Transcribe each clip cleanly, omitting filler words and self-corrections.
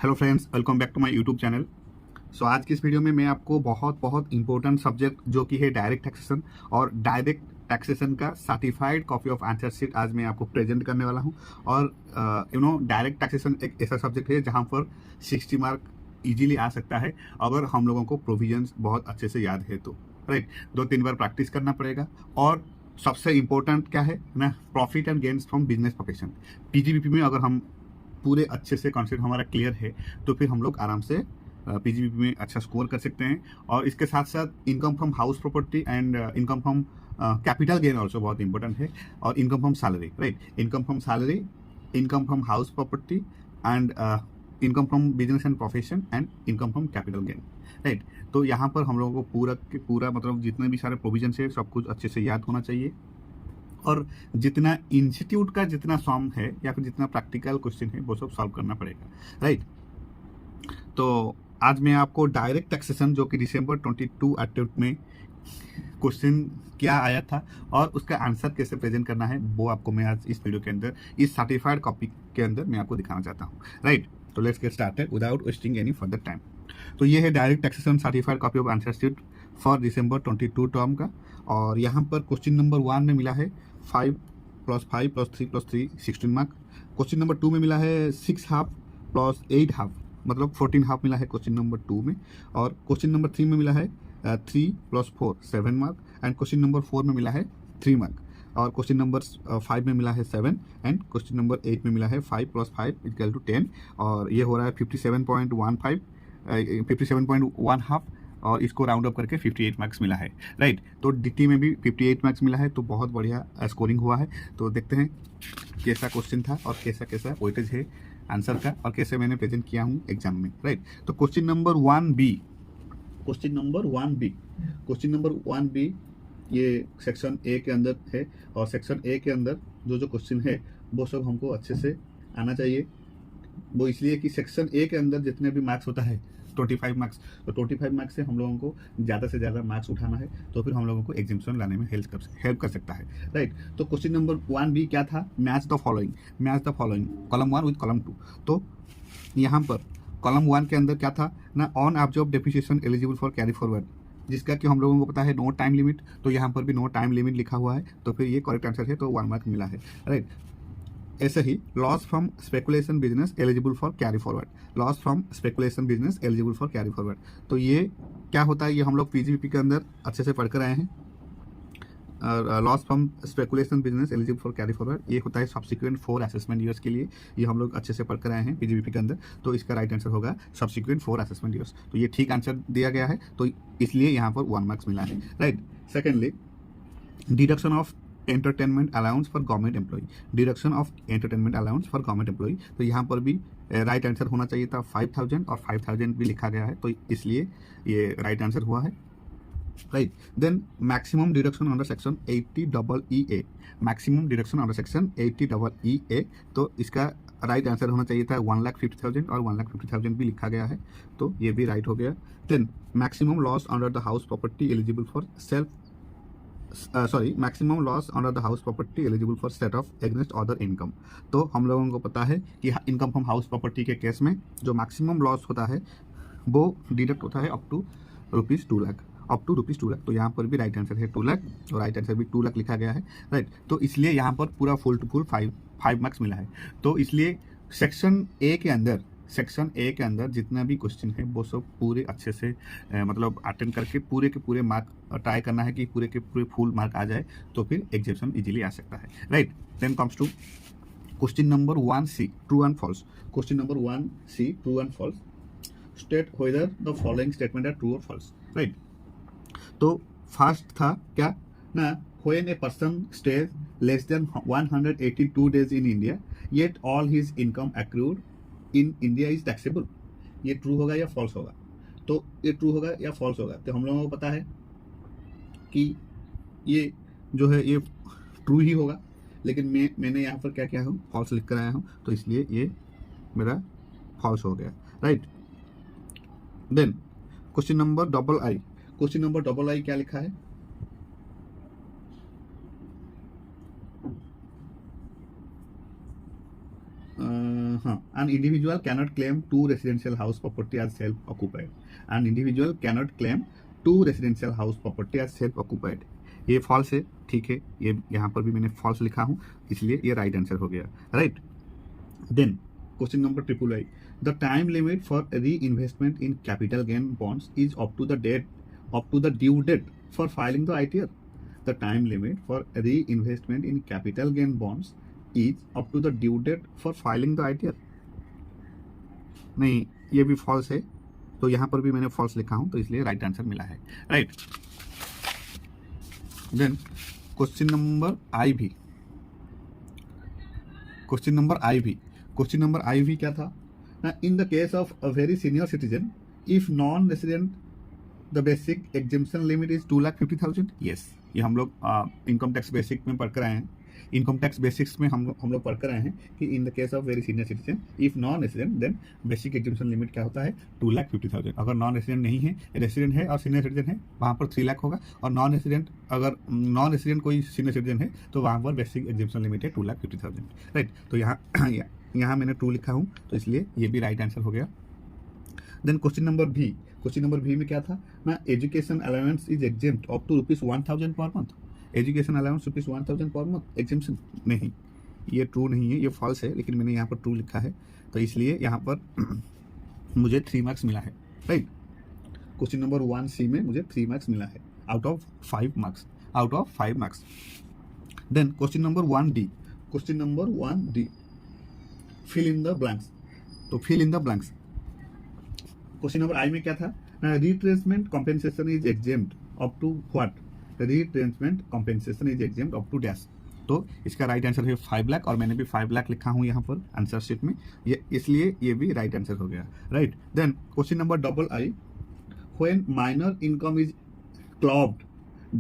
Hello friends, welcome back to my YouTube channel. So आज की इस वीडियो में मैं आपको बहुत इंपॉर्टेंट सब्जेक्ट जो कि है डायरेक्ट टैक्सेशन और डायरेक्ट टैक्सेशन का certified copy of answer sheet आज मैं आपको प्रेजेंट करने वाला हूं। और डायरेक्ट टैक्सेशन एक ऐसा सब्जेक्ट है जहां पर 60 मार्क इजीली आ सकता है अगर हम लोगों को प्रोविजंस बहुत अच्छे से याद है तो। राइट, 2-3 बार प्रैक्टिस करना पड़ेगा। और सबसे इम्पोर्टेंट क्या है ना, profit and gains from business profession. PGBP में अगर हम पूरे अच्छे से कॉन्सेप्ट हमारा क्लियर है तो फिर हम लोग आराम से पीजीबीपी में अच्छा स्कोर कर सकते हैं। और इसके साथ साथ income from house property and income from capital gain also बहुत इंपॉर्टेंट है। और income from salary, right, income from salary, income from house property and income from business and profession and income from capital gain. Right, तो यहाँ पर हम लोगों को पूरा के पूरा मतलब जितने भी सारे प्रोविजन है सब कुछ अच्छे से याद होना चाहिए। और जितना इंस्टीट्यूट का जितना सॉम है या फिर जितना प्रैक्टिकल क्वेश्चन है वो सब सॉल्व करना पड़ेगा। राइट, तो आज मैं आपको डायरेक्ट टैक्सेशन जो कि दिसंबर 22 अटेम्प्ट में क्वेश्चन क्या आया था और उसका आंसर कैसे प्रेजेंट करना है वो आपको मैं आज इस वीडियो के अंदर इस सर्टिफाइड कॉपी के अंदर मैं आपको दिखाना चाहता हूँ। राइट, तो let's get started without wasting any further time. तो ये है direct taxation certified copy of answer sheet for December 22 term का। और यहाँ पर क्वेश्चन नंबर 1 में मिला है 5 + 5 + 3 + 3 16 मार्क। क्वेश्चन नंबर 2 में मिला है 6 हाफ + 8 हाफ मतलब 14 हाफ मिला है क्वेश्चन नंबर 2 में। और क्वेश्चन नंबर 3 में मिला है 3 + 4 7 मार्क। एंड क्वेश्चन नंबर 4 में मिला है 3 मार्क। और क्वेश्चन नंबर 5 में मिला है 7 एंड क्वेश्चन नंबर 8 में मिला है 5 + 5 = 10। और ये हो रहा है 57.15 57.1 हाफ। और इसको राउंड अप करके 58 मार्क्स मिला है। राइट, तो डीटी में भी 58 मार्क्स मिला है, तो बहुत बढ़िया स्कोरिंग हुआ है। तो देखते हैं कैसा क्वेश्चन था और कैसा कैसा वेटेज है आंसर का और कैसे मैंने प्रेजेंट किया हूँ एग्जाम में। राइट, तो question number 1B, question number 1B, question number 1B ये सेक्शन ए के अंदर है। और सेक्शन ए के अंदर जो क्वेश्चन है वो सब हमको अच्छे से आना चाहिए। वो इसलिए कि सेक्शन ए के अंदर जितने भी मार्क्स होता है 25 मार्क्स, तो 25 मार्क्स से हम लोगों को ज़्यादा से ज़्यादा मार्क्स उठाना है तो फिर हम लोगों को एग्जामिनेशन लाने में हेल्प कर सकता है। राइट, तो क्वेश्चन नंबर 1B क्या था, match the following, match the following column 1 with column 2। तो यहाँ पर कॉलम 1 के अंदर क्या था ना, on observe depreciation eligible for carry forward, जिसका कि हम लोगों को पता है नो टाइम लिमिट। तो यहाँ पर भी नो टाइम लिमिट लिखा हुआ है, तो फिर ये करेक्ट आंसर है, तो 1 मार्क मिला है। राइट, ऐसे ही loss from speculation business eligible for carry forward, loss from speculation business eligible for carry forward. तो ये क्या होता है, ये हम लोग पीजीबीपी के अंदर अच्छे से पढ़कर आए हैं। Loss from speculation business eligible for carry forward ये होता है सब्सिक्वेंट 4 असेसमेंट ईयर्स के लिए। ये हम लोग अच्छे से पढ़कर आए हैं पीजीबीपी के अंदर, तो इसका राइट आंसर होगा सब्सिक्वेंट 4 असेसमेंट ईयर्स। तो ये ठीक आंसर दिया गया है, तो इसलिए यहाँ पर 1 मार्क्स मिला है। Right, secondly deduction of entertainment allowance for government employee, deduction of entertainment allowance for government employee. तो यहाँ पर भी राइट आंसर होना चाहिए था 5000 और 5000 भी लिखा गया है, तो इसलिए ये राइट आंसर हुआ है। Right, then maximum deduction under section 80EE, maximum deduction under section 80EE। तो इसका राइट आंसर होना चाहिए था 1,50,000 और 1,50,000 भी लिखा गया है, तो ये भी राइट हो गया। Then maximum loss under the house property eligible for maximum loss under the house property eligible for set off against other income. तो हम लोगों को पता है कि इनकम फ्रॉम हाउस प्रॉपर्टी के केस में जो मैक्सिमम लॉस होता है वो डिडक्ट होता है up to ₹2 lakh, up to ₹2 lakh. तो यहाँ पर भी राइट आंसर है 2 लाख, और राइट आंसर भी 2 लाख लिखा गया है। राइट, तो इसलिए यहाँ पर पूरा फुल टू फुल 5 मार्क्स मिला है। तो इसलिए सेक्शन ए के अंदर जितना भी क्वेश्चन है वो सब पूरे अच्छे से मतलब अटेंड करके पूरे के पूरे मार्क ट्राई करना है कि पूरे के पूरे फुल मार्क आ जाए, तो फिर एग्जामिनेशन इजीली आ सकता है। Right, then comes to question number 1C, true and false. Question number 1C, true and false, state whether the following statement are true और फॉल्स। राइट, तो फर्स्ट था क्या ना, when a person stays less than 182 days in India yet all his income accrued in India is taxable. ये true होगा या false होगा, तो ये ट्रू होगा या फॉल्स होगा। तो हम लोगों को पता है कि ये जो है ये ट्रू ही होगा, लेकिन मैंने यहाँ पर क्या किया हूँ, फॉल्स लिख कर आया हूँ, तो इसलिए ये मेरा फॉल्स हो गया। Right, then question number II, question number II क्या लिखा है, an individual cannot claim two residential house property as self occupied. An individual cannot claim two residential house property as self occupied. ये false है, ठीक है, ये यहाँ पर भी मैंने फॉल्स लिखा हूँ, इसलिए ये राइट आंसर हो गया, right. Then question number triple I, the time limit for reinvestment in capital gain bonds is up to the due date for filing the ITR. The time limit for reinvestment in capital gain bonds is up to the due date for filing the ITR. नहीं, ये भी false है, तो यहाँ पर भी मैंने false लिखा हूँ, तो इसलिए राइट आंसर मिला है, right. Then question number I भी क्या था ना, इन the case of a very senior citizen if non resident the basic exemption limit is 2,50,000. Yes, ये हम लोग इनकम टैक्स बेसिक में पढ़ कर आए हैं। इनकम टैक्स बेसिक्स में हम लोग पढ़ कर आए हैं कि in the case of very senior citizen if non resident then basic exemption limit क्या होता है, 2,50,000. अगर नॉन रेसिडेंट नहीं है, रेसिडेंट है और सीनियर सिटीजन है, वहाँ पर 3 लाख होगा, और अगर नॉन रेसिडेंट कोई सीनियर सिटीजन है तो वहाँ पर बेसिक एग्जेम्पशन लिमिट है 2,50,000, राइट। तो यहाँ मैंने 2 लिखा हूँ, तो इसलिए ये भी राइट आंसर हो गया। देन क्वेश्चन नंबर भी में क्या था ना, education allowance is exempt up to ₹1,000 per month. Education allowance ₹1,000 per month exemption नहीं, ये ट्रू नहीं है, ये फॉल्स है, लेकिन मैंने यहाँ पर ट्रू लिखा है, तो इसलिए यहाँ पर मुझे 3 मार्क्स मिला है, राइट। क्वेश्चन नंबर 1C में मुझे 3 मार्क्स मिला है out of 5 marks. Then question number 1D, fill in the blanks. तो fill in the blanks, question number I में क्या था ना, retrenchment compensation is exempt up to what, retrenchment compensation is exempt up to dash. तो इसका right answer है 5 लाख, और मैंने भी 5 लाख लिखा हूँ यहाँ पर आंसर शीट में, ये इसलिए ये भी राइट आंसर हो गया, right. Then question number double I, when minor income is clubbed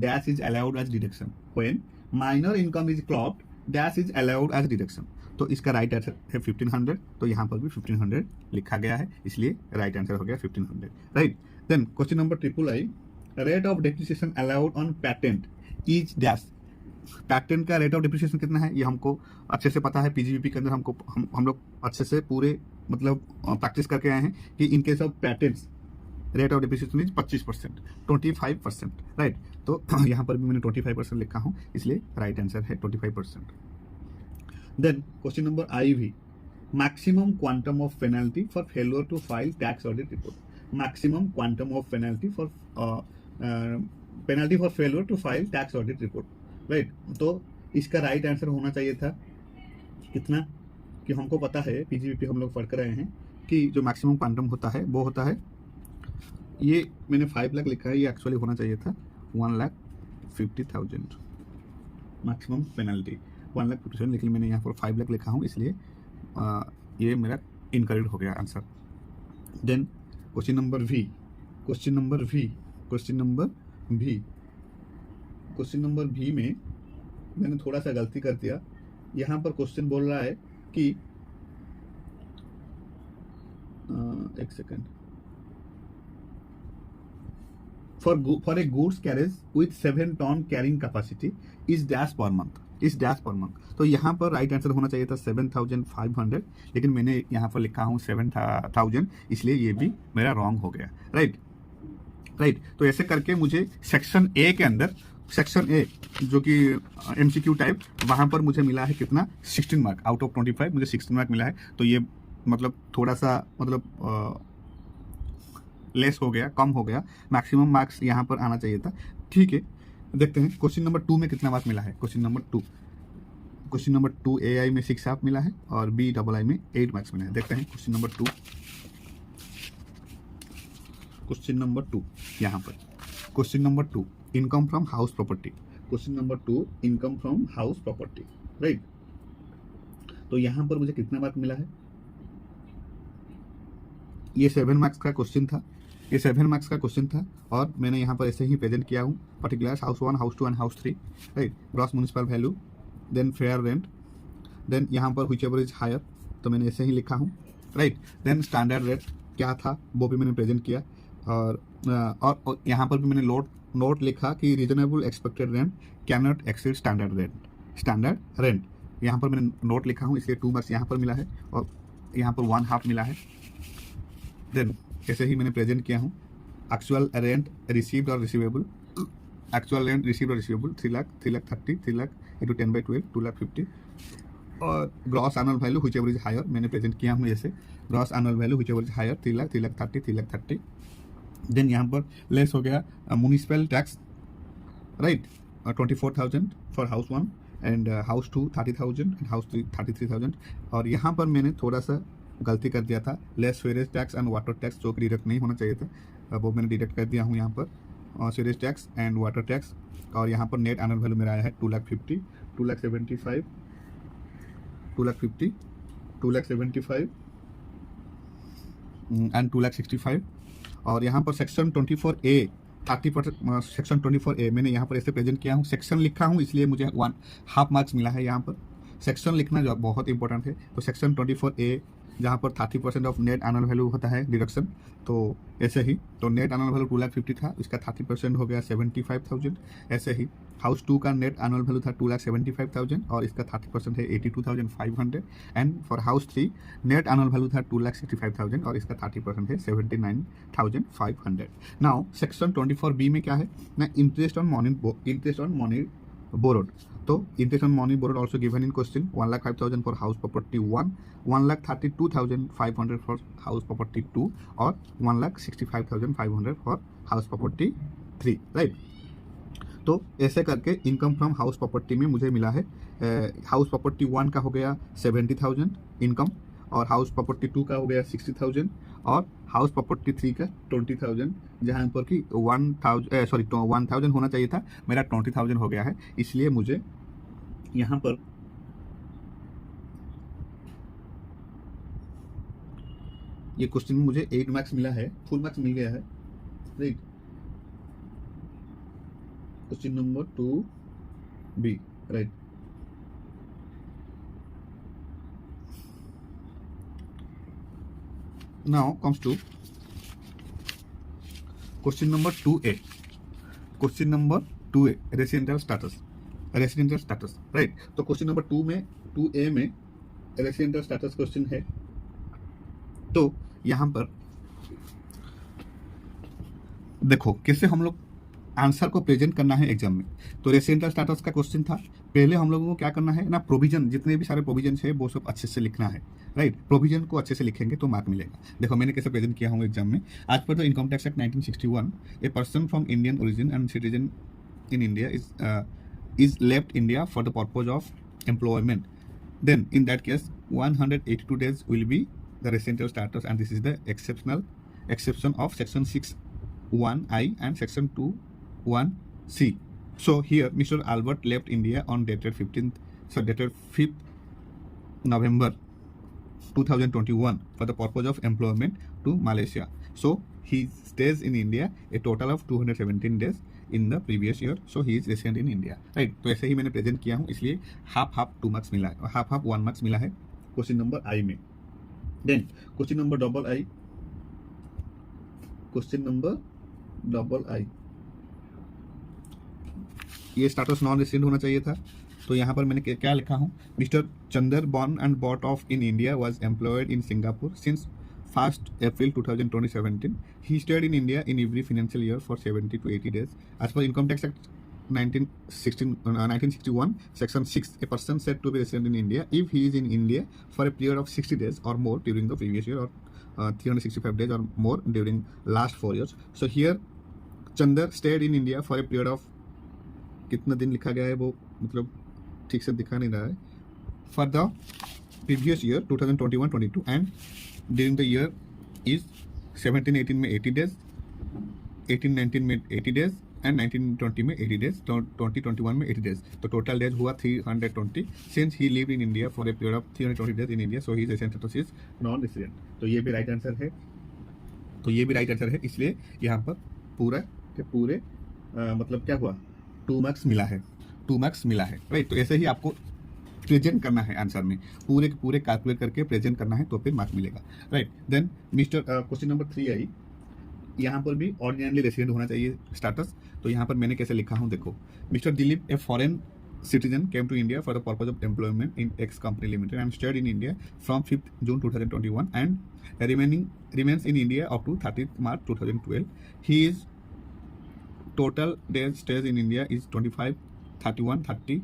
dash is allowed as deduction. When minor income is clubbed dash is allowed as deduction. तो इसका राइट आंसर है 1500, तो यहाँ पर भी 1500 लिखा गया है, इसलिए राइट आंसर हो गया 1500, right. Then question number triple I, rate of depreciation allowed on patent is dash. Patent का रेट ऑफ डेप्रिसिएशन कितना है, ये हमको अच्छे से पता है, पीजीबीपी के अंदर हम लोग अच्छे से पूरे मतलब प्रैक्टिस करके आए हैं कि इन case of patents rate of depreciation is 25%, 25%, right. तो यहाँ पर भी मैंने 25% लिखा हूँ, इसलिए राइट आंसर है 25%। देन क्वेश्चन नंबर आई भी, maximum quantum of penalty for failure to file tax audit report. Maximum quantum of penalty for failure to file tax audit report, right. तो इसका राइट आंसर होना चाहिए था कितना, कि हमको पता है, पीजीबीपी हम लोग पढ़ कर रहे हैं कि जो मैक्सिमम क्वांटम होता है वो होता है, ये मैंने 5 लाख लिखा है, ये एक्चुअली होना चाहिए था 1,50,000 मैक्सिमम पेनल्टी, 1,50,000, लेकिन मैंने यहाँ पर 5 लाख लिखा हूँ, इसलिए ये मेरा इनकरेक्ट हो गया आंसर। देन क्वेश्चन नंबर भी में मैंने थोड़ा सा गलती कर दिया। यहाँ पर क्वेश्चन बोल रहा है कि एक second, for a goods carriage with 7 ton carrying capacity is dash per month. तो यहाँ पर राइट आंसर होना चाहिए था 7,500, लेकिन मैंने यहाँ पर लिखा हूँ 7,000, इसलिए ये भी मेरा रॉन्ग हो गया, राइट। तो ऐसे करके मुझे सेक्शन ए के अंदर, सेक्शन ए जो कि MCQ टाइप, वहाँ पर मुझे मिला है कितना, 16 मार्क आउट ऑफ 25, मुझे 16 मार्क मिला है। तो ये मतलब थोड़ा सा मतलब लेस हो गया, कम हो गया, मैक्सिमम मार्क्स यहाँ पर आना चाहिए था, ठीक है। देखते हैं क्वेश्चन नंबर 2 में कितना मार्क्स मिला है। क्वेश्चन नंबर 2 AI में 6 हाफ मिला है और BII में 8 मार्क्स मिला है। देखते हैं क्वेश्चन नंबर 2 यहाँ पर, question number 2 income from house property, right. तो यहाँ पर मुझे कितना मार्क मिला है, ये 7 मार्क्स का क्वेश्चन था, और मैंने यहाँ पर ऐसे ही प्रेजेंट किया हूँ, particular house 1, house 2 and house 3, राइट। Gross municipal value, then fair rent, then यहाँ पर व्हिच एवर इज हायर, तो मैंने ऐसे ही लिखा हूँ, राइट। देन स्टैंडर्ड रेट क्या था वो भी मैंने प्रेजेंट किया, और यहाँ पर भी मैंने नोट लिखा कि reasonable expected rent can not exceed standard rent. यहाँ पर मैंने नोट लिखा हूँ, इसलिए 2 मार्क्स यहाँ पर मिला है, और यहाँ पर 1/2 मिला है। देन ऐसे ही मैंने प्रेजेंट किया हूँ एक्चुअल रेंट रिसीव्ड और रिसीवेबल, एक्चुअल रेंट रिसीव्ड और रिसीवेबल 3 लाख, 3,30,000, 3 लाख इंटू 10/12 2,50,000 और gross annual value whichever is higher मैंने प्रेजेंट किया हूँ ऐसे, gross annual value whichever is higher 3 lakh, 3,30,000, 3,30,000। Then यहाँ पर लेस हो गया municipal tax, right, 24,000 for house 1 and house 2 30,000 and house 3 33,000। और यहाँ पर मैंने थोड़ा सा गलती कर दिया था, less sewerage tax and water tax जो कि डिडक्ट नहीं होना चाहिए था, वो मैंने डिडक्ट कर दिया हूँ यहाँ पर, स्वेरेज टैक्स एंड वाटर टैक्स। और यहाँ पर नेट एनुअल वैल्यू मेरा आया है 2,50,000, 2,75,000, 2,50,000, 2,75,000 एंड 2,65,000। और यहाँ पर सेक्शन 24A 30%, सेक्शन 24A मैंने यहाँ पर ऐसे प्रेजेंट किया हूँ, सेक्शन लिखा हूँ इसलिए मुझे 1/2 मार्क्स मिला है। यहाँ पर सेक्शन लिखना जो बहुत इंपॉर्टेंट है, तो सेक्शन 24A जहाँ पर 30% ऑफ नेट एनुअल वैल्यू होता है डिडक्शन, तो ऐसे ही तो नेट एनुअल वैल्यू 2,50,000 था, इसका 30% हो गया 75,000। ऐसे ही हाउस 2 का नेट एनुअल वैल्यू था 2,75,000 और इसका 30% है 82,500। And for house 3 net annual value था 2,65,000 और इसका 30% है 79,500। नाउ सेक्शन 24B में क्या है ना, इंटरेस्ट ऑन मनी बोरोड। तो interest on money borrowed also given in question 1,05,000 for house property 1, 1,32,500 for house property 2 और 1,65,500 फॉर हाउस प्रॉपर्टी 3, राइट। तो ऐसे करके इनकम फ्रॉम हाउस प्रॉपर्टी में मुझे मिला है, हाउस प्रॉपर्टी 1 का हो गया 70,000 इनकम और हाउस प्रॉपर्टी 2 का हो गया 60,000 और हाउस प्रॉपर्टी 3 का 20,000, जहाँ पर कि 1,000 होना चाहिए था, मेरा 20,000 हो गया है। इसलिए मुझे यहाँ पर ये क्वेश्चन में मुझे 8 मार्क्स मिला है, फुल मार्क्स मिल गया है, right. Question number 2B, right. Now comes to question number 2A. Question number 2A, residential status, right? तो क्वेश्चन नंबर 2A में रेसिडेंशियल स्टेटस क्वेश्चन है। तो यहाँ पर देखो कैसे हम लोग आंसर को प्रेजेंट करना है एग्जाम में। तो रेसिडेंशियल स्टेटस का क्वेश्चन था, पहले हम लोगों को क्या करना है ना, प्रोविजन, जितने भी सारे प्रोविजन है वो सब अच्छे से लिखना है, राइट। प्रोविजन को अच्छे से लिखेंगे तो मार्क मिलेगा। देखो मैंने कैसे प्रेजेंट किया हूँ एग्जाम में। आज पर the income tax act 1961 a person from Indian origin and citizen in India is left India for the purpose of employment, then in that case 182 days will be the residential status, and this is the exception of section 6(1)(I) and section 2(1)(C). So here Mr. Albert left India on dated 5th November 2021 for the purpose of employment to Malaysia. So he stays in India a total of 217 days in the previous year. So he is resident in India, right? तो ऐसे ही मैंने present किया हूँ, इसलिए half 2 marks मिला है और half 1 marks मिला है क्वेश्चन नंबर आई में। Then question number double I, ये स्टेटस नॉन रेसिडेंट होना चाहिए था। तो यहाँ पर मैंने क्या लिखा हूँ, mister Chandar born and bought of in India was employed in Singapore since 1st April 2017. He stayed in India in every financial year for 70 to 80 days. As per Income Tax Act 1961, Section 6, a person said to be resident in India if he is in India for a period of 60 days or more during the previous year or 365 days or more during last 4 years. So here Chandar stayed in India for a period of, कितना दिन लिखा गया है वो मतलब ठीक से दिखा नहीं रहा है, for the previous year 2021-22 and during the year is 17-18 में 80 days, 18-19 में 80 days and 19-20 में 80 days, 20-21 में 80 days. तो टोटल डेज हुआ 320 since he lived in India for a period of 320 days in India, so his resident status is non-resident. तो ये भी right answer है, इसलिए यहाँ पर पूरे मतलब क्या हुआ 2 मार्क्स मिला है, राइट। तो ऐसे ही आपको प्रेजेंट करना है आंसर में, पूरे के पूरे कैलकुलेट करके प्रेजेंट करना है तो फिर मार्क्स मिलेगा, right. Then mister question number 3 I, यहाँ पर भी ऑर्डिनरी रेसिडेंट होना चाहिए स्टेटस। तो यहाँ पर मैंने कैसे लिखा हूँ देखो, mister Dilip a foreign citizen came to India for the purpose of employment in X Company Limited and stayed in India from 5th June 2021 and remains in India up to 30th March 2012. His total days stays in India is 25, 31, 30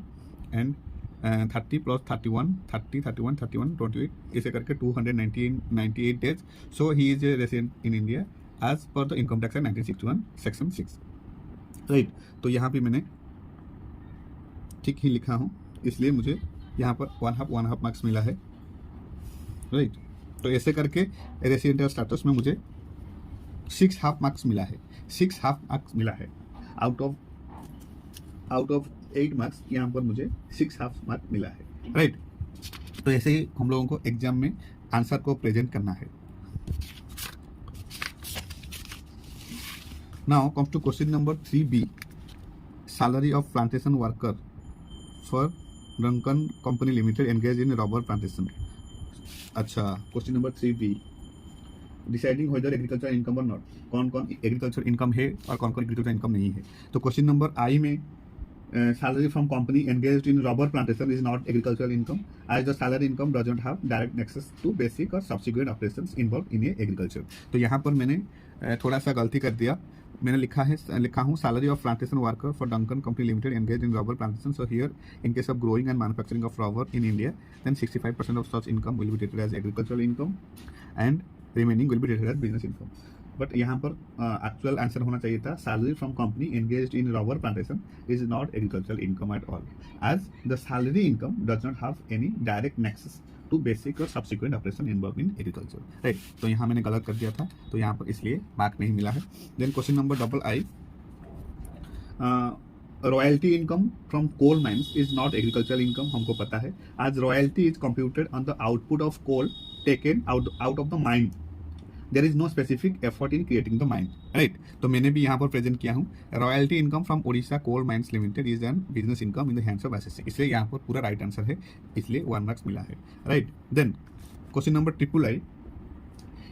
and 30 plus 31, 30, 31, 31, 28 इसे करके 298 days. So he is a resident in India as per the Income Tax Act 1961 Section 6. Right, तो यहाँ पे मैंने ठीक ही लिखा हूँ, इसलिए मुझे यहाँ पर 1.5 मार्क्स मिला है. राइट, तो ऐसे करके रेसिडेंट स्टेटस में मुझे 6.5 मार्क्स मिला है. 6.5 मार्क्स मिला है आउट ऑफ 8 मार्क्स. यहाँ पर मुझे 6.5 मार्क्स मिला है. राइट, तो ऐसे ही हम लोगों को एग्जाम में आंसर को प्रेजेंट करना है. Now comes to question number 3B. Salary of plantation worker for Duncan Company Limited engaged in rubber plantation. अच्छा, question number 3B. Deciding whether agriculture income और नॉट. कौन कौन एग्रीकल्चर इनकम है और कौन कौन एग्रीकल्चर इनकम नहीं है. तो क्वेश्चन नंबर आई में salary from company engaged in rubber plantation is not agricultural income as the salary income doesn't have direct nexus to basic or subsequent operations involved in agriculture. तो यहाँ पर मैंने थोड़ा सा गलती कर दिया. मैंने लिखा हूँ salary of plantation worker for Duncan Company Limited engaged in rubber plantation. So here in case of growing and manufacturing of rubber in India, then 65% of such income will be treated as agricultural income and remaining will be treated as business income. But यहाँ पर actual answer होना चाहिए था salary from company engaged in rubber plantation is not agricultural income at all as the salary income does not have any direct nexus to basic और subsequent operation involve in agriculture. Right, तो यहाँ मैंने गलत कर दिया था, तो यहाँ पर इसलिए मार्क नहीं मिला है. Then question number I. Royalty income from coal mines is not agricultural income. हमको पता है आज royalty is computed on the output of coal taken out of the mine. There is no specific effort in creating the mine. Right, तो मैंने भी यहाँ पर present किया हूँ royalty income from Odisha coal mines limited is an business income in the hands of SSC. इसलिए यहाँ पर पूरा राइट आंसर है, इसलिए 1 मार्क्स मिला है. Right, then question number III.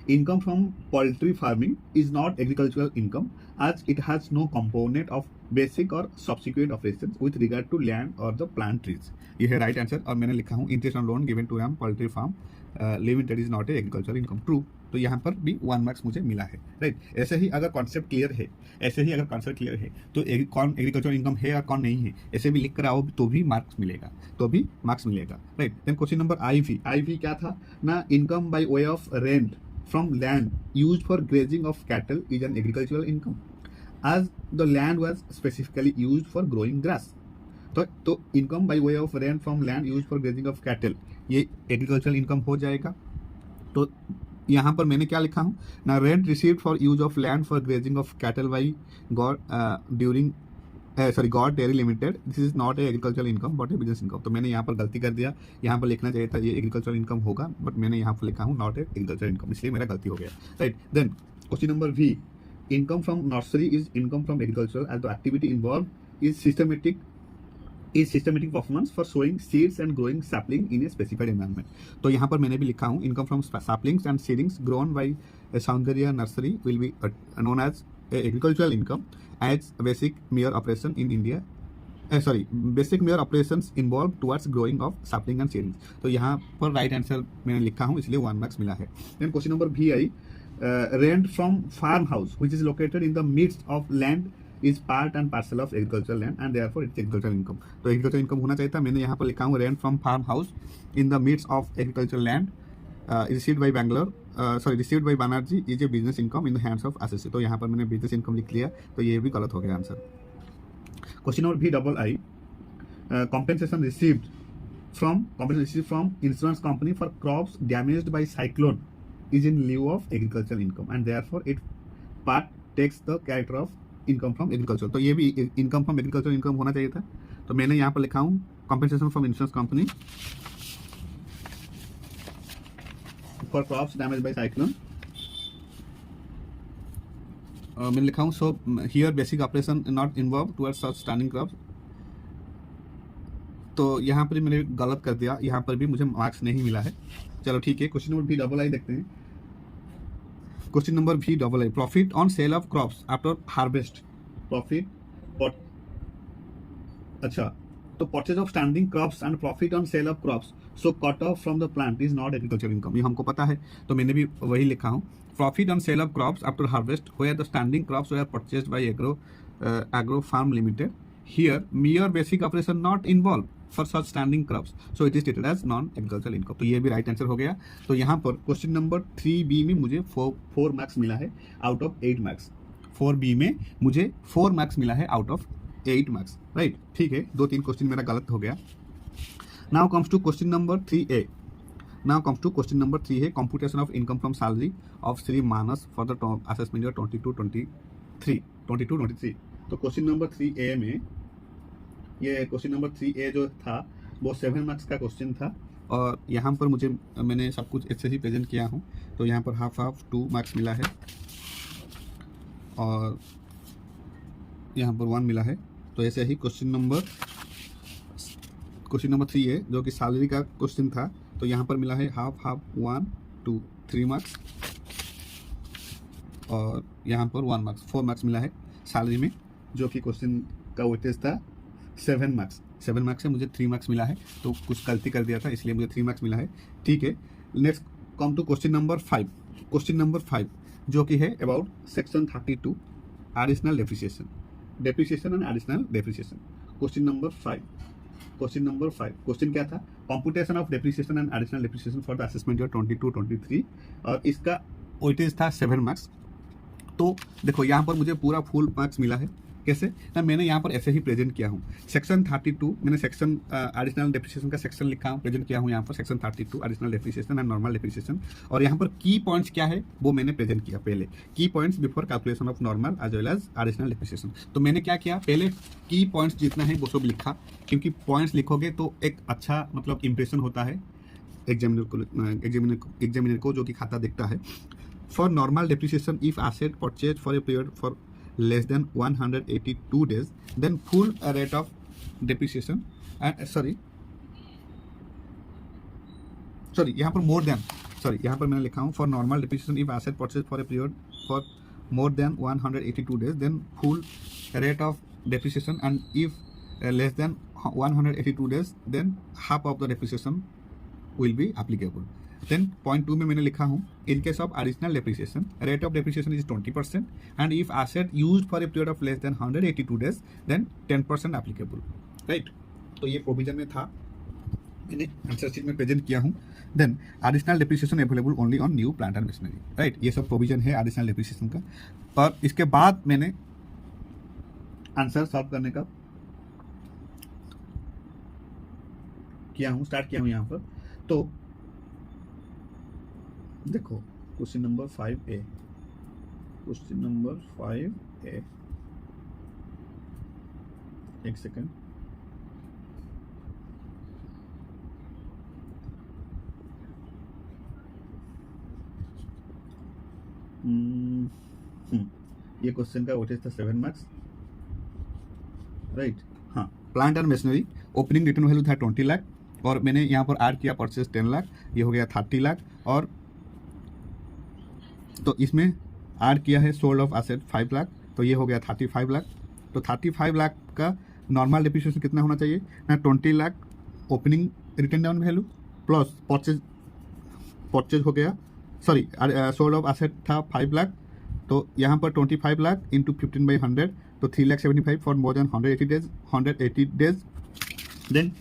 Income from poultry farming is not agricultural income as it has no component of basic or subsequent operations with regard to land or the plant trees. ये है right answer. और मैंने लिखा हूँ interest on loan given to M poultry farm limited is not a agriculture income. True, तो यहाँ पर भी 1 मार्क्स मुझे मिला है. राइट, ऐसे ही अगर कॉन्सेप्ट क्लियर है तो कौन एग्रीकल्चर इनकम है और कौन नहीं है ऐसे भी लिख कर आओ तो भी मार्क्स मिलेगा. Right, then question number IV क्या था ना. Income by way of rent from land used for grazing of cattle is an agricultural income as the land was specifically used for growing grass. तो income by way of rent from land used for grazing of cattle ये agricultural income हो जाएगा. तो यहाँ पर मैंने क्या लिखा हूँ ना. rent received for use of land for grazing of cattle by God Dairy Limited, this is not A agricultural income but A business income. तो मैंने यहाँ पर गलती कर दिया. यहाँ पर लिखना चाहिए था ये एग्रीकल्चरल इनकम होगा, बट मैंने यहाँ पर लिखा हूँ नॉट ए एग्रीकल्चरल इनकम, इसलिए मेरा गलती हो गया. Right, then question number V. Income from nursery is income from agriculture as the activity involve is systematic performance for sowing seeds and growing sapling in a specified environment. तो यहाँ पर मैंने भी लिखा हूँ income from saplings and seedings grown by Saundarya nursery will be known as agricultural income as basic mere operation in India. Basic mere operations involved towards growing of sapling and seedlings. तो यहाँ पर राइट आंसर मैंने लिखा हूँ, इसलिए 1 marks मिला है. Then question number VI. Rent from farm house which is located in the midst of land is part and parcel of agricultural land and therefore it's agricultural income. तो agricultural income होना चाहिए था. मैंने यहाँ पर लिखा हूँ rent from farm house in the midst of agricultural land received by Banerjee is a business income in the hands of SSC. तो यहाँ पर मैंने बिजनेस इनकम लिख लिया, तो ये भी गलत हो गया answer. Question number VII. compensation received from insurance company for crops damaged by cyclone is in lieu of agricultural income and therefore it part takes the character of income from agriculture. तो ये भी income from agricultural income होना चाहिए था. तो मैंने यहाँ पर लिखा हूँ compensation from insurance company for crops damaged by cyclone. मैंने लिखा हूँ so here basic operation not involved towards such standing crops. तो यहाँ पर मैंने गलत कर दिया, यहाँ पर भी मुझे मार्क्स नहीं मिला है. चलो ठीक है, क्वेश्चन नंबर VII देखते हैं. Question number VII. Profit on sale of crops after harvest. तो purchase of standing crops and profit on sale of crops so cut off from the plant is not agriculture income, ये हमको पता है, तो मैंने भी वही लिखा हूँ। Profit on sale of crops after harvest where the standing crops were purchased by agro farm limited, here mere basic operation not involve for such standing crops, so it is stated as non agriculture income. तो ये भी right answer हो गया। तो यहाँ पर question number 3B में मुझे 4 मार्क्स मिला है आउट ऑफ 8 मार्क्स। 4B में मुझे 4 मार्क्स मिला है आउट ऑफ 8 मार्क्स, राइट। ठीक है, 2-3 क्वेश्चन मेरा गलत हो गया। Now comes to question number 3A। Now comes to question number 3 है computation of income from salary of Shri Manas for the assessment year 22-23। तो क्वेश्चन नंबर 3A में, ये क्वेश्चन नंबर 3A जो था वो 7 मार्क्स का क्वेश्चन था, और यहाँ पर मैंने सब कुछ ऐसे ही प्रेजेंट किया हूँ। तो यहाँ पर हाफ 2 मार्क्स मिला है और यहाँ पर 1 मिला है। तो ऐसे ही क्वेश्चन नंबर 3 है जो कि सैलरी का क्वेश्चन था, तो यहाँ पर मिला है हाफ 1 2 3 मार्क्स, और यहाँ पर 1 मार्क्स, 4 मार्क्स मिला है सैलरी में, जो कि क्वेश्चन का वेटेज था 7 मार्क्स। 7 मार्क्स से मुझे 3 मार्क्स मिला है, तो कुछ गलती कर दिया था इसलिए मुझे 3 मार्क्स मिला है। ठीक है, next come to question number 5। Question number 5 जो कि है about section 32 additional depreciation and additional depreciation. Question number 5 question क्या था? Computation of depreciation and additional depreciation for the assessment year 22-23, और इसका वेटेज था 7 मार्क्स। तो देखो यहाँ पर मुझे पूरा फुल मार्क्स मिला है। कैसे ना, मैंने यहाँ पर ऐसे ही प्रेजेंट किया हूँ। सेक्शन 32 मैंने सेक्शन एडिशनल डेप्रिसिएशन का सेक्शन लिखा हूँ, प्रेजेंट किया हूँ यहाँ पर section 32 additional depreciation and normal depreciation, और यहाँ पर की पॉइंट्स क्या है वो मैंने प्रेजेंट किया पहले, key points before calculation of normal as well as additional depreciation. तो मैंने क्या किया, पहले की पॉइंट्स जितना है वो सब लिखा, क्योंकि पॉइंट्स लिखोगे तो एक अच्छा मतलब इंप्रेशन होता है एग्जामिनर को जो कि खाता देखता है। For normal depreciation if asset purchase for a period for less than 182 days, then full rate of depreciation and sorry यहाँ पर more than, यहाँ पर मैंने लिखा हूँ for normal depreciation if asset purchase for a period for more than 182 days, then full rate of depreciation, and if less than 182 days, then half of the depreciation will be applicable. Then point 2 में मैंने लिखा हूँ in case of additional depreciation rate of depreciation is 20%, and if asset used for a period of less than 182 days then 10% applicable, right? तो ये provision में था, मैंने answer sheet में प्रेजेंट किया हूँ। Then additional depreciation available only on new plant and machinery, right? ये सब प्रोविजन है एडिशनल डेप्रिसिएशन का। और इसके बाद मैंने आंसर सॉल्व करने का स्टार्ट किया हूँ यहाँ पर। तो देखो क्वेश्चन नंबर 5A, एक सेकेंड, ये क्वेश्चन का वेटेज था 7 मार्क्स, राइट? हाँ, plant and machinery opening return value था 20 लाख, और मैंने यहाँ पर ऐड किया परचेज 10 लाख, ये हो गया 30 लाख, और तो इसमें ऐड किया है सोल्ड ऑफ एसेट 5 लाख, तो ये हो गया 35 लाख। तो 35 लाख का नॉर्मल डेप्रिसिएशन कितना होना चाहिए ना, 20 lakh opening return down value plus purchase हो गया, सोल्ड ऑफ एसेट था 5 लाख, तो यहाँ पर 25 लाख इंटू 15/100, तो 3,75,000 for more than 180 days. Then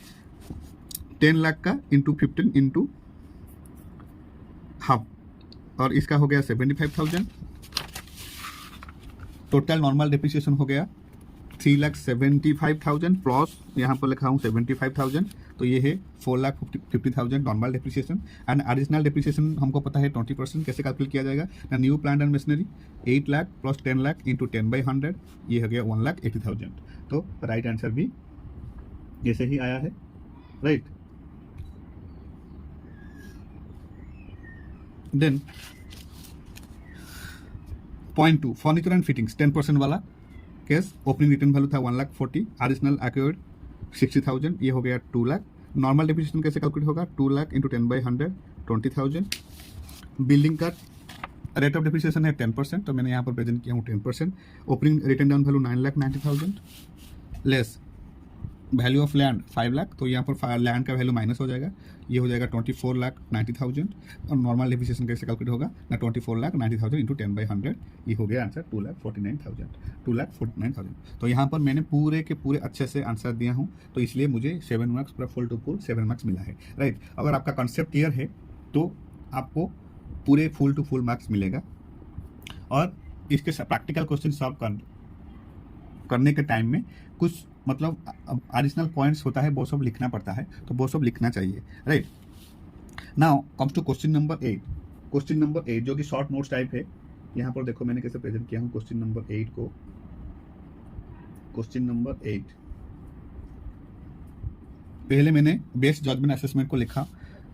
10 lakh का इंटू 15 इंटू हाफ, और इसका हो गया 75,000। टोटल नॉर्मल डेप्रिसिएशन हो गया 3,75,000 प्लस यहाँ पर लिखा हूँ 75,000, तो ये है 4,50,000 normal depreciation. And additional depreciation हमको पता है 20%, कैसे कैलकुलेट किया जाएगा ना, new plant and machinery 8 lakh plus 10 lakh into 10/100, ये हो गया 1,80,000। तो राइट आंसर भी जैसे ही आया है, right? Then point 2 furniture and fittings 10% वाला केस, ओपनिंग रिटर्न वैल्यू था 1,40,000, एडिशनल एक्वायर्ड 60,000, ये हो गया 2 लाख। नॉर्मल डेप्रिसिएशन कैसे कैलकुलेट होगा, 2 लाख इंटू 10/100 20,000। बिल्डिंग का रेट ऑफ डेप्रिसिएशन है 10%, तो मैंने यहाँ पर प्रेजेंट किया हूँ 10%। Opening return down value 9,90,000 less value of land 5 lakh, तो यहाँ पर लैंड का वैल्यू माइनस हो जाएगा, ये हो जाएगा 24,90,000। और नॉर्मल डिप्रिसिएशन कैसे कैलकुलेट होगा ना, 24,90,000 इंटू 10/100, ये हो गया आंसर 2,49,000, 2,49,000। तो यहाँ पर मैंने पूरे के पूरे अच्छे से आंसर दिया हूँ, तो इसलिए मुझे 7 मार्क्स पूरा फुल टू फुल 7 मार्क्स मिला है, राइट। अगर आपका कॉन्सेप्ट क्लियर है तो आपको पूरे फुल टू फुल मार्क्स मिलेगा। और इसके प्रैक्टिकल क्वेश्चन सॉल्व करने के टाइम में कुछ मतलब एडिशनल पॉइंट्स होता है, वो सब लिखना पड़ता है, तो वो सब लिखना चाहिए, right. Now comes to question number 8। Question number 8 जो कि शॉर्ट नोट्स टाइप है, यहाँ पर देखो मैंने कैसे प्रेजेंट किया हूँ क्वेश्चन नंबर 8 को। क्वेश्चन नंबर 8 पहले मैंने बेस्ट जजमेंट असेसमेंट को लिखा,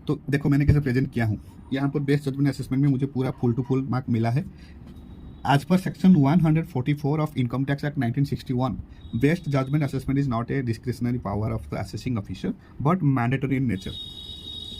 तो देखो मैंने कैसे प्रेजेंट किया हूँ। यहाँ पर बेस्ट जजमेंट असेसमेंट में मुझे पूरा फुल टू फुल मार्क मिला है। As per section 144 of Income Tax Act 1961, best judgment assessment is not a discretionary power of the assessing officer but mandatory in nature।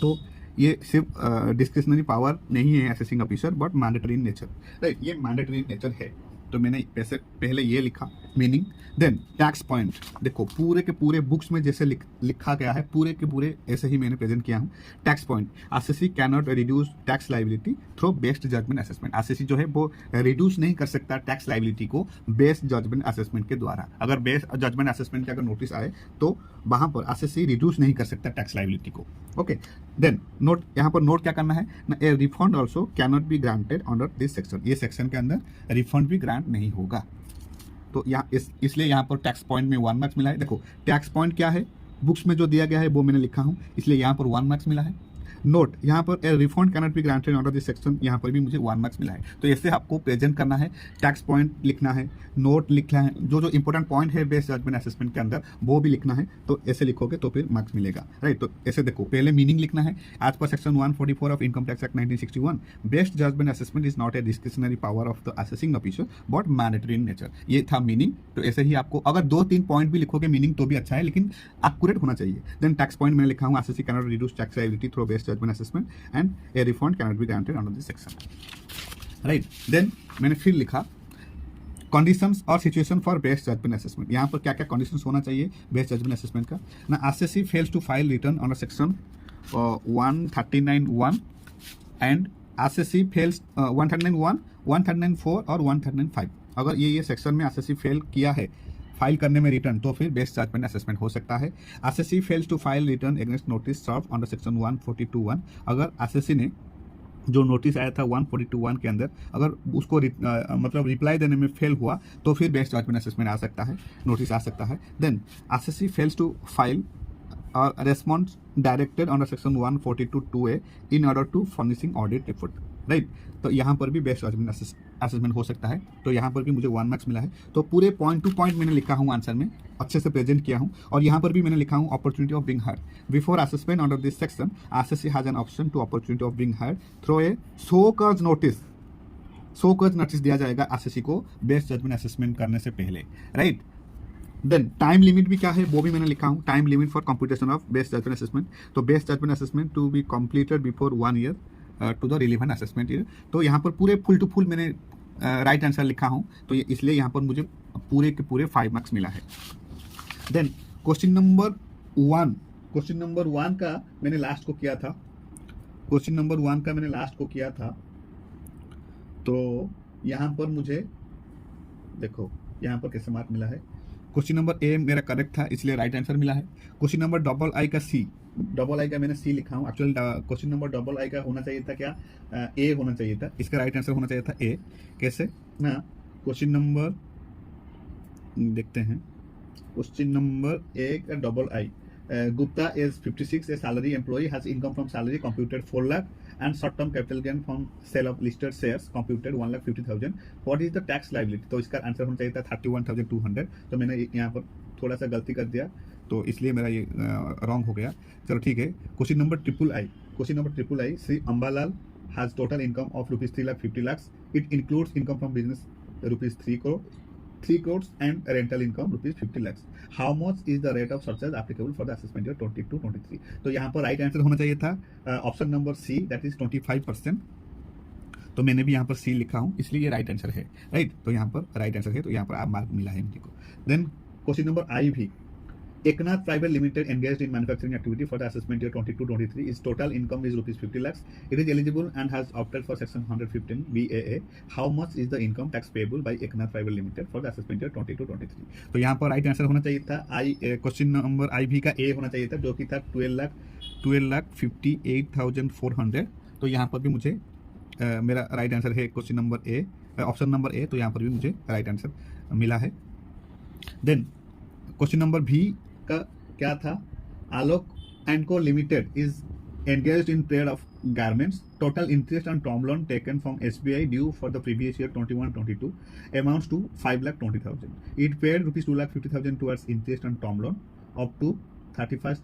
तो ये सिर्फ डिस्क्रिशनरी पावर नहीं है assessing officer, but mandatory in nature, right. ये mandatory in nature है, तो मैंने पहले ये लिखा मीनिंग। देन टैक्स पॉइंट, देखो पूरे के पूरे बुक्स में जैसे लिखा गया है, पूरे के पूरे ऐसे ही मैंने प्रेजेंट किया हूँ। Tax point, SSC can not reduce tax liability through best judgement assessment. SSC जो है वो रिड्यूस नहीं कर सकता टैक्स लाइबिलिटी को बेस्ट जजमेंट असेसमेंट के द्वारा। अगर बेस्ट जजमेंट असेसमेंट के अगर नोटिस आए तो वहां पर एसएससी रिड्यूस नहीं कर सकता टैक्स लाइबिलिटी को, ओके। देन नोट, यहाँ पर नोट क्या करना है ना, a refund also can not be granted under this section. ये सेक्शन के अंदर रिफंड भी ग्रांट नहीं होगा, तो यहाँ इसलिए यहाँ पर टैक्स पॉइंट में 1 मार्क्स मिला है। देखो टैक्स पॉइंट क्या है, बुक्स में जो दिया गया है वो मैंने लिखा हूँ, इसलिए यहाँ पर 1 मार्क्स मिला है। नोट, यहाँ पर a refund can not be granted under this section, यहाँ पर भी मुझे 1 मार्क्स मिला है। तो ऐसे आपको प्रेजेंट करना है, टैक्स पॉइंट लिखना है, नोट लिखना है, जो जो इंपॉर्टेंट पॉइंट है बेस्ट जजमेंट असेसमेंट के अंदर वो भी लिखना है। तो ऐसे लिखोगे तो फिर मार्क्स मिलेगा, राइट। तो ऐसे देखो पहले मीनिंग लिखना है। As per section 144 of income tax act 1961, best judgement assessment is not a discretionary power of the assessing officer but mandatory in nature. ये था मीनिंग। तो ऐसे ही आपको अगर 2-3 पॉइंट भी लिखोगे मीनिंग तो भी अच्छा है, लेकिन एक्यूरेट होना चाहिए। देन टैक्स पॉइंट मैंने लिखा हूँ, SSC can not reduce tax liability through best judgement assessment and a refund cannot be granted under this section, right। then मैंने फिर लिखा कंडीशंस और situation for best judgement assessment. यहाँ पर क्या क्या कंडीशंस होना चाहिए बेस्ट जजमेंट असेसमेंट का ना, SSC fails to file return under section 139(1) and SSC fails 139(1), 139(4) और 139(5। अगर ये सेक्शन में एसएससी फेल किया है फाइल करने में रिटर्न, तो फिर बेस्ट जजमेंट असेसमेंट हो सकता है। SSC fails to file return against notice serve under section 142(1), अगर एसएससी ने जो नोटिस आया था 142(1) के अंदर अगर उसको मतलब रिप्लाई देने में फेल हुआ तो फिर बेस्ट जजमेंट असेसमेंट आ सकता है, नोटिस आ सकता है। Then SSC fails to file response directed under section 142(2)(a) in order to furnishing audit effort, right. तो यहाँ पर भी बेस्ट जजमेंट असेसमेंट हो सकता है, तो यहाँ पर भी मुझे 1 मार्क्स मिला है। तो पूरे पॉइंट टू पॉइंट मैंने लिखा हूँ आंसर में, अच्छे से प्रेजेंट किया हूँ। और यहाँ पर भी मैंने लिखा हूँ opportunity of being heard before assessment under this section, SSC has an option to opportunity of being heard through a show cause notice. Show cause notice दिया जाएगा एसएससी को बेस्ट जजमेंट असेसमेंट करने से पहले, राइट। देन टाइम लिमिट भी क्या है वो भी मैंने लिखा हूँ, time limit for computation of best judgement assessment. तो best judgement assessment to be completed before 1 year to the relevant assessment year. तो यहाँ पर पूरे फुल टू फुल मैंने राइट आंसर लिखा हूँ, तो ये इसलिए यहाँ पर मुझे पूरे के पूरे 5 मार्क्स मिला है। देन क्वेश्चन नंबर 1 का मैंने लास्ट को किया था, क्वेश्चन नंबर 1 का मैंने लास्ट को किया था। तो यहाँ पर मुझे देखो यहाँ पर कैसे मार्क मिला है। क्वेश्चन नंबर ए मेरा करेक्ट था इसलिए राइट आंसर मिला है। क्वेश्चन नंबर डबल आई का मैंने सी लिखा हूँ, एक्चुअल क्वेश्चन नंबर डबल आई का होना चाहिए था क्या, ए होना चाहिए था, इसका राइट आंसर होना चाहिए था ए। कैसे ना, क्वेश्चन नंबर देखते हैं, क्वेश्चन नंबर ए का double I, Gupta is 56, a salary employee, has income from salary computed 4 lakh and short term capital gain from sale of listed shares computed 1,50,000. What is the tax liability? तो इसका answer होना चाहिए था 31,200। तो मैंने यहाँ पर थोड़ा सा गलती कर दिया, तो इसलिए मेरा ये रॉन्ग हो गया। चलो ठीक है। Question number triple I, Shri Ambalal has total income of rupees 3,50,000 lakhs. It includes income from business rupees 3 crores and rental income rupees 50 lakhs. How much is the rate of surcharge applicable for the assessment year 22-23? तो यहाँ पर right answer होना चाहिए था option number C, that is 25%। तो मैंने भी यहाँ पर सी लिखा हूँ, इसलिए ये राइट आंसर है, राइट। तो यहाँ पर राइट आंसर है, तो यहाँ पर आप मार्क मिला है मुझे को। देन क्वेश्चन नंबर आई भी, Eknath Private Limited engaged in manufacturing activity for the assessment year 22-23. Its total income is rupees 50 lakhs. It is eligible and has opted for section 115 BAA. How much is the income tax payable by Eknath Private Limited for the assessment year 22-23? तो यहाँ पर right answer होना चाहिए था question number I भी का ए होना चाहिए था, जो कि था 12,58,400। तो यहाँ पर भी मुझे मेरा राइट आंसर है question number A, option number A. तो यहाँ पर भी मुझे राइट आंसर मिला है। देन क्वेश्चन नंबर भी का क्या था? आलोक एंड को limited is engaged in trade of garments. Total interest on term loan taken from SBI due for the previous year 21-22 amounts to 5,20,000. It paid rupees 2,50,000 towards interest on term loan up to 31st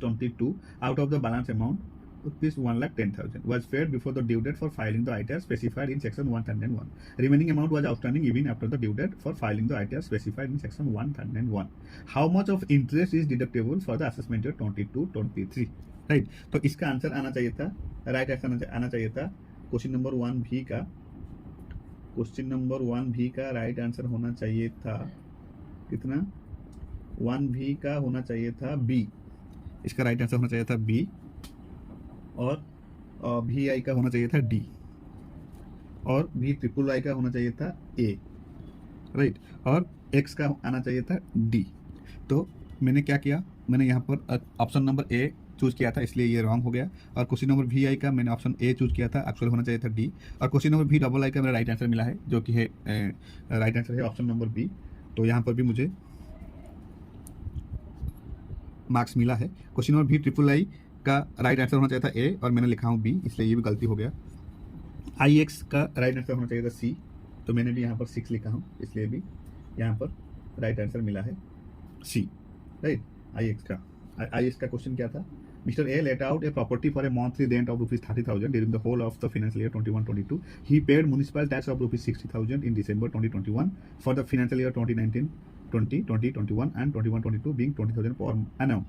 22 out of the balance amount rupees 1,10,000 was paid before the due date for filing the ITR specified in section 101. Remaining amount was outstanding even after the due date for filing the ITR specified in section 101. How much of interest is deductible for the assessment year 22-23? Right, तो इसका answer आना चाहिए था, right answer आना चाहिए था question number 1 भी का। क्वेश्चन नंबर 1 भी का राइट आंसर होना चाहिए था कितना? 1 भी का होना चाहिए था बी। इसका राइट आंसर होना चाहिए था बी, और भी आई का होना चाहिए था डी, और भी ट्रिपल आई का होना चाहिए था ए, राइट, और एक्स का आना चाहिए था डी। तो मैंने क्या किया, मैंने यहाँ पर ऑप्शन नंबर ए चूज किया था, इसलिए ये रॉन्ग हो गया। और क्वेश्चन नंबर भी आई का मैंने ऑप्शन ए चूज किया था, एक्चुअल होना चाहिए था डी। और क्वेश्चन नंबर भी डबल आई का मेरा राइट आंसर मिला है, जो कि है राइट आंसर है ऑप्शन नंबर बी। तो यहाँ पर भी मुझे मार्क्स मिला है। क्वेश्चन नंबर भी ट्रिपल आई का राइट आंसर होना चाहिए था ए, और मैंने लिखा हूँ बी, इसलिए ये भी गलती हो गया। आई एक्स का राइट आंसर होना चाहिए था सी, तो मैंने भी यहाँ पर 6 लिखा हूँ, इसलिए भी यहाँ पर राइट आंसर मिला है सी, राइट। आई एक्स का क्वेश्चन क्या था? Mr. A let out a property for a monthly rent of rupees 30,000 during the whole of the financial year 21-22. He paid municipal tax of rupees 60,000 in December 2021 for the financial year 2019-20, 2021 and 21-22 being 20,000 per annum.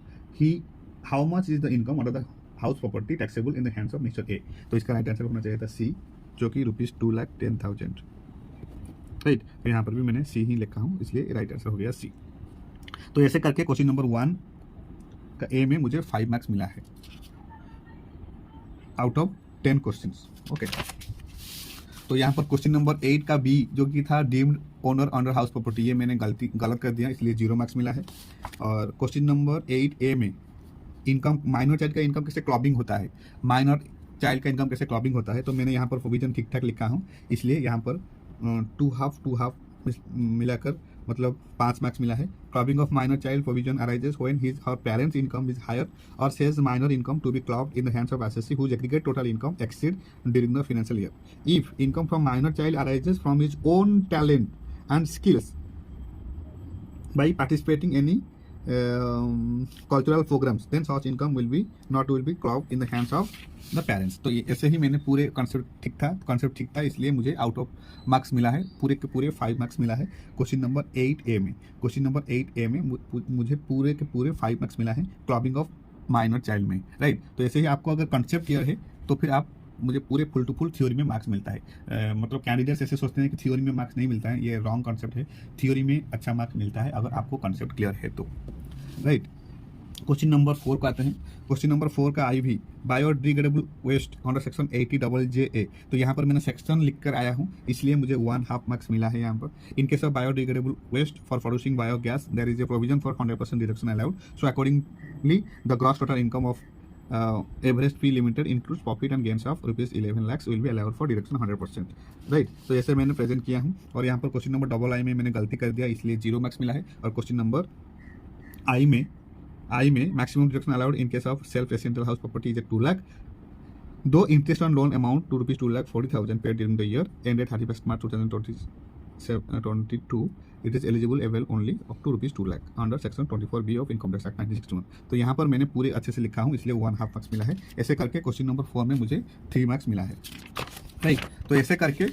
How much is the income under the house property taxable in the hands of Mr. A? तो इसका right answer होना चाहिए था सी, जो कि rupees 2,10,000, right. तो यहाँ पर भी मैंने सी ही लिखा हूँ, इसलिए राइट आंसर हो गया सी। तो ऐसे करके क्वेश्चन नंबर 1 का ए में मुझे 5 मार्क्स मिला है आउट ऑफ 10 क्वेश्चंस, ओके। तो यहाँ पर क्वेश्चन नंबर 8 का बी, जो कि था deemed owner under house property, ये मैंने गलत कर दिया, इसलिए 0 मार्क्स मिला है। और क्वेश्चन नंबर 8 ए में इनकम, माइनर चाइल्ड का इनकम कैसे क्लबिंग होता है, माइनर चाइल्ड का इनकम कैसे क्लबिंग होता है, तो मैंने यहाँ पर प्रोविजन ठीक ठाक लिखा हूँ, इसलिए यहाँ पर टू हाफ मिलाकर मतलब 5 मार्क्स मिला है। Clubbing of minor child provision arises when his her parents income is higher और says minor income to be clubbed in the hands of assessee whose aggregate total income exceed during the financial year. If income from minor child arises from his own talent and skills by participating any cultural programs, then such income will be clubbed in the hands of the parents। तो ये ऐसे ही मैंने पूरे concept ठीक था, इसलिए मुझे out of marks मिला है, पूरे के पूरे 5 मार्क्स मिला है क्वेश्चन नंबर 8 ए में मुझे पूरे के पूरे 5 मार्क्स मिला है क्लबिंग ऑफ माइनर चाइल्ड में, राइट। तो ऐसे ही आपको अगर कॉन्सेप्ट क्लियर है तो फिर आप मुझे पूरे फुल टू फुल थ्योरी में मार्क्स मिलता है। मतलब कैंडिडेट्स ऐसे सोचते हैं कि थ्योरी में मार्क्स नहीं मिलता है, ये रॉन्ग कॉन्सेप्ट है। थ्योरी में अच्छा मार्क्स मिलता है अगर आपको कॉन्सेप्ट क्लियर है तो, राइट। क्वेश्चन नंबर 4 को आते हैं। क्वेश्चन नंबर 4 का आई भी biodegradable waste under section 80 JA। तो यहाँ पर मैंने सेक्शन लिखकर आया हूँ, इसलिए मुझे 1/2 मार्क्स मिला है यहाँ पर। In case of biodegradable waste for producing biogas there is a provision for 100% deduction allowed. So accordingly the gross total income of Everest P Limited includes profit and gains of rupees 11 lakhs will be allowed for deduction 100%, right. तो ऐसे मैंने present किया हूँ। और यहाँ पर question number double आई में मैंने गलती कर दिया, इसलिए 0 मार्क्स मिला है। और क्वेश्चन नंबर आई में maximum deduction allowed in case of self residential house property is 2 lakh, दो interest on loan amount to rupees 2,40,000 paid during the year ended 31st March 2022 it is eligible avail only up to rupees 2 lakh under section 24B of income tax act 1961। तो यहाँ पर मैंने पूरे अच्छे से लिखा हूँ, इसलिए 1/2 मार्क्स मिला है। ऐसे करके क्वेश्चन नंबर 4 में मुझे 3 मार्क्स मिला है, राइट। तो ऐसे करके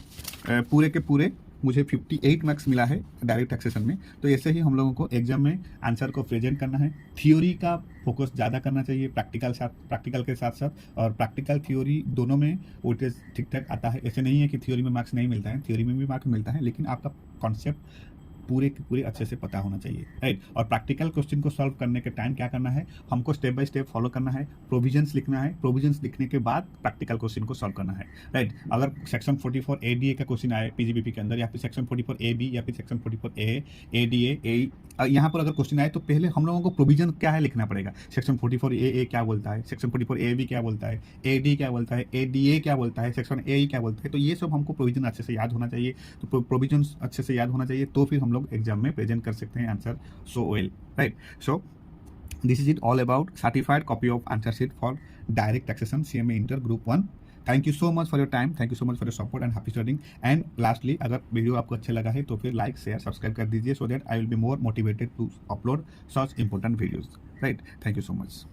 पूरे के पूरे मुझे 58 मार्क्स मिला है डायरेक्ट टैक्सेशन में। तो ऐसे ही हम लोगों को एग्जाम में आंसर को प्रेजेंट करना है। थ्योरी का फोकस ज़्यादा करना चाहिए प्रैक्टिकल के साथ साथ, और प्रैक्टिकल थ्योरी दोनों में वेटेज ठीक ठाक आता है। ऐसे नहीं है कि थ्योरी में मार्क्स नहीं मिलता है, थ्योरी में भी मार्क्स मिलता है, लेकिन आपका कॉन्सेप्ट पूरे के पूरे अच्छे से पता होना चाहिए, राइट। और प्रैक्टिकल क्वेश्चन को सॉल्व करने के टाइम क्या करना है, हमको स्टेप बाय स्टेप फॉलो करना है, प्रोविजंस लिखना है, प्रोविजंस लिखने के बाद प्रैक्टिकल क्वेश्चन को सॉल्व करना है, राइट। अगर सेक्शन 44 ADA का क्वेश्चन आए पीजीबीपी के अंदर, या फिर सेक्शन 44 AB या फिर सेक्शन 44 A ADA यहाँ पर अगर क्वेश्चन आए तो पहले हम लोगों को प्रोविजन क्या है लिखना पड़ेगा। सेक्शन 44 AA क्या बोलता है, सेक्शन 44 AB क्या बोलता है, AD क्या बोलता है, ADA क्या बोलता है, सेक्शन A क्या बोलता है। तो ये सब हमको प्रोविजन अच्छे से याद होना चाहिए। तो प्रोविजन अच्छे से याद होना चाहिए, तो फिर हम लोग एग्जाम में प्रेजेंट कर सकते हैं answer so well, right. So this is it all about certified copy of answer sheet for direct taxation CMA Inter Group 1. Thank you so much for your time, thank you so much for your support and happy studying. And lastly, अगर video आपको अच्छा लगा है तो फिर like share subscribe कर दीजिए, so that I will be more motivated to upload such important videos, right. Thank you so much.